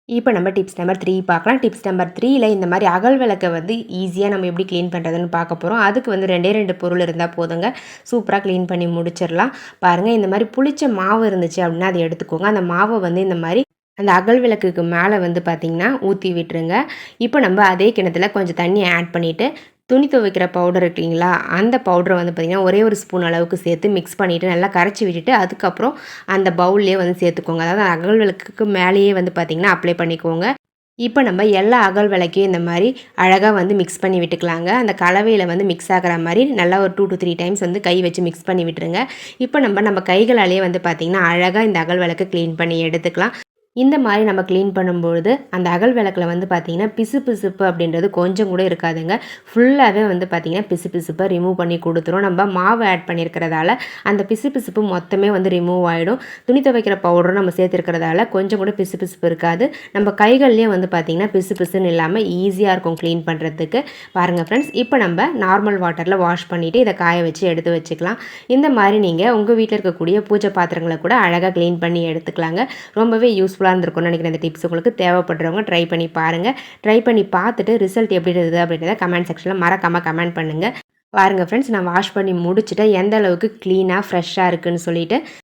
இப்போ நம்ம tips number 3 பார்க்கலாம். டிப்ஸ் நம்பர் 3ல இந்த மாதிரி அகல் விளக்க வந்து ஈஸியா நம்ம எப்படி கிளீன் பண்ணுறதுன்னு பார்க்க போறோம். அதுக்கு வந்து 2 பொருள் இருந்தா போதுங்க. சூப்பரா கிளீன் பண்ணி முடிச்சிடலாம். பாருங்க இந்த மாதிரி புளிச்ச மாவு இருந்துச்சு அப்படின்னா அதை எடுத்துக்கோங்க. அந்த மாவை வந்து இந்த மாதிரி அந்த அகல் விளக்குக்கு மேலே வந்து பார்த்தீங்கன்னா ஊற்றி விட்டுருங்க. இப்போ நம்ம அதே கிணத்துல கொஞ்சம் தண்ணி ஆட் பண்ணிவிட்டு துணி துவைக்கிற பவுடர் இருக்குங்களா, அந்த பவுடரை வந்து பார்த்திங்கன்னா ஒரே ஒரு ஸ்பூன் அளவுக்கு சேர்த்து மிக்ஸ் பண்ணிவிட்டு நல்லா கரைச்சி விட்டுட்டு அதுக்கப்புறம் அந்த பவுல்லே வந்து சேர்த்துக்கோங்க. அதாவது அகல் விளக்குக்கு மேலேயே வந்து பார்த்திங்கன்னா அப்ளை பண்ணிக்கோங்க. இப்போ நம்ம எல்லா அகல் விளக்கையும் இந்த மாதிரி அழகாக வந்து மிக்ஸ் பண்ணி விட்டுக்கலாங்க. அந்த கலவையில் வந்து மிக்ஸ் ஆகிற மாதிரி நல்லா ஒரு 2 to 3 டைம்ஸ் வந்து கை வச்சு மிக்ஸ் பண்ணி விட்டுருங்க. இப்போ நம்ம கைகளாலேயே வந்து பார்த்திங்கன்னா அழகாக இந்த அகல் விளக்கை க்ளீன் பண்ணி எடுத்துக்கலாம். இந்த மாதிரி நம்ம க்ளீன் பண்ணும்பொழுது அந்த அகல் விளக்கில் வந்து பார்த்திங்கன்னா பிசுப்பு அப்படின்றது கொஞ்சம் கூட இருக்காதுங்க. ஃபுல்லாகவே வந்து பார்த்திங்கன்னா பிசுப்பை ரிமூவ் பண்ணி கொடுத்துரும். நம்ம மாவு ஆட் பண்ணியிருக்கிறதால அந்த பிசுப்பு மொத்தமே வந்து ரிமூவ் ஆகிடும். துணி துவைக்கிற பவுடரும் நம்ம சேர்த்துருக்கிறதால கொஞ்சம் கூட பிசுப்பு இருக்காது. நம்ம கைகள்லேயே வந்து பார்த்திங்கன்னா பிசுன்னு இல்லாமல் ஈஸியாக இருக்கும் க்ளீன் பண்ணுறதுக்கு. பாருங்கள் ஃப்ரெண்ட்ஸ், இப்போ நம்ம நார்மல் வாட்டரில் வாஷ் பண்ணிவிட்டு இதை காய வச்சு எடுத்து வச்சுக்கலாம். இந்த மாதிரி நீங்கள் உங்கள் வீட்டில் இருக்கக்கூடிய பூஜை பாத்திரங்களை கூட அழகாக க்ளீன் பண்ணி எடுத்துக்கலாங்க. ரொம்பவே யூஸ்ஃபுல்லாக இருந்திருக்கும்னு நினைக்கிறேன். இந்த டிப்ஸ் உங்களுக்கு தேவைப்படுறவங்க ட்ரை பண்ணி பாருங்கள். ட்ரை பண்ணி பார்த்துட்டு ரிசல்ட் எப்படி இருந்தது அப்படின்றத கமெண்ட் செக்ஷனில் மறக்காமல் கமெண்ட் பண்ணுங்கள். பாருங்கள் ஃப்ரெண்ட்ஸ், நான் வாஷ் பண்ணி முடிச்சுட்டு எந்த அளவுக்கு க்ளீனாக ஃப்ரெஷ்ஷாக இருக்குதுன்னு சொல்லிட்டு